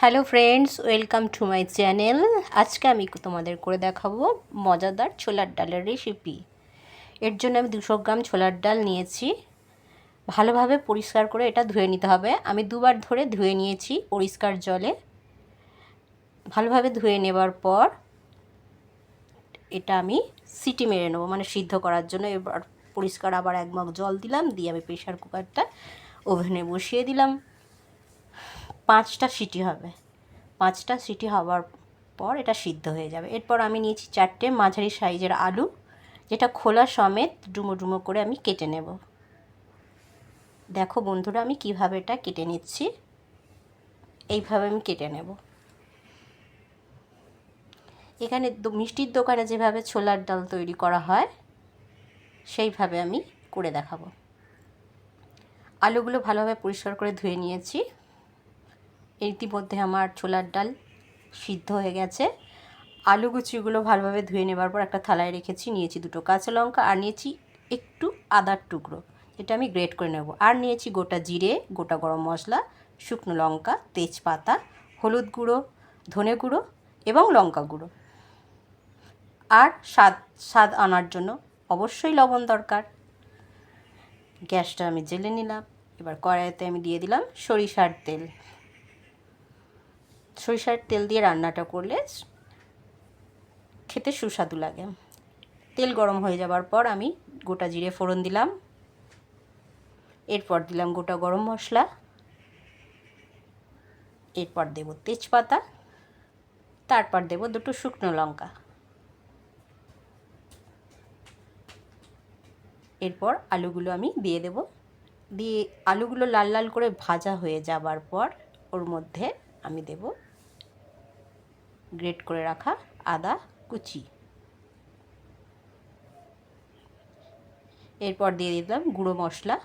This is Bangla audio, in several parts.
Hello friends, welcome to my channel. আজকে আমি তোমাদের করে দেখাবো মজাদার ছোলার ডালের রেসিপি। এর জন্য আমি 200 গ্রাম ছোলার ডাল নিয়েছি। ভালোভাবে পরিষ্কার করে এটা ধুয়ে নিতে হবে। আমি দুবার ধরে ধুয়ে নিয়েছি পরিষ্কার জলে। ভালোভাবে ধুয়ে নেবার পর এটা আমি সিটি মেরে নেবো, মানে সিদ্ধ করার জন্য। এবার পরিষ্কার আবার 1 মগ জল দিলাম, দিয়ে আমি প্রেশার কুকারটা ওভেনে বসিয়ে দিলাম। 5টা সিটি হবে। 5টা সিটি হওয়ার পর এটা সিদ্ধ হয়ে যাবে। এরপর আমি নিয়েছি 4টে মাঝারি সাইজের আলু, যেটা খোলা সমেত ডুমো ডুমো করে আমি কেটে নেব। দেখো বন্ধুরা, আমি কিভাবে এটা কেটে নিচ্ছি। এইভাবে আমি কেটে নেব। এখানে মিষ্টির দোকানে যেভাবে ছোলার ডাল তৈরি করা হয় সেইভাবে আমি করে দেখাবো। আলুগুলো ভালোভাবে পরিষ্কার করে ধুয়ে নিয়েছি। ইতিমধ্যে আমার ছোলার ডাল সিদ্ধ হয়ে গেছে। আলু কুচিগুলো ভালোভাবে ধুয়ে নেবার পর একটা থালায় রেখেছি। নিয়েছি 2টো কাঁচা লঙ্কা, আর নিয়েছি একটু আদার টুকরো, যেটা আমি গ্রেট করে নেব। আর নিয়েছি গোটা জিরে, গোটা গরম মশলা, শুকনো লঙ্কা, তেজপাতা, হলুদ গুঁড়ো, ধনে গুঁড়ো এবং লঙ্কা গুঁড়ো। আর স্বাদ আনার জন্য অবশ্যই লবণ দরকার। গ্যাসটা আমি জ্বেলে নিলাম। এবার কড়াইতে আমি দিয়ে দিলাম সরিষার তেল। সরিষার তেল দিয়ে রান্নাটা করলে খেতে সুস্বাদু লাগে। তেল গরম হয়ে যাবার পর আমি গোটা জিরে ফোড়ন দিলাম। এরপর দিলাম গোটা গরম মশলা। এরপর দেব তেজপাতা। তারপর দেব 2টো শুকনো লঙ্কা। এরপর আলুগুলো আমি দিয়ে দেব। দিয়ে আলুগুলো লাল লাল করে ভাজা হয়ে যাবার পর ওর মধ্যে আমি দেব গ্রেট করে রাখা আদা কুচি। এরপর দিয়ে দিলাম গুঁড়ো মশলা।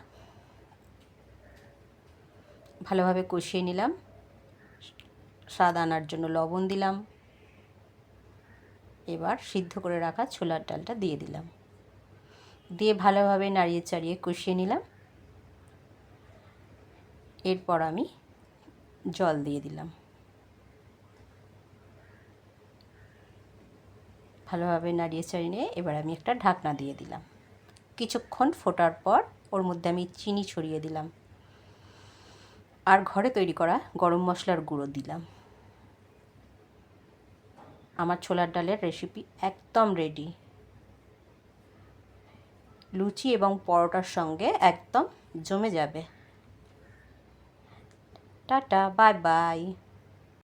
ভালোভাবে কষিয়ে নিলাম। স্বাদ আনার জন্য লবণ দিলাম। এবার সিদ্ধ করে রাখা ছোলার ডালটা দিয়ে দিলাম। দিয়ে ভালোভাবে নাড়িয়ে চাড়িয়ে কষিয়ে নিলাম। এরপর আমি জল দিয়ে দিলাম। ভালোভাবে নাড়িয়ে চাড়িয়ে নিয়ে এবার আমি একটা ঢাকনা দিয়ে দিলাম। কিছুক্ষণ ফোটার পর ওর মধ্যে আমি চিনি ছড়িয়ে দিলাম, আর ঘরে তৈরি করা গরম মশলার গুঁড়ো দিলাম। আমার ছোলার ডালের রেসিপি একদম রেডি। লুচি এবং পরোটার সঙ্গে একদম জমে যাবে। Tata, bye bye.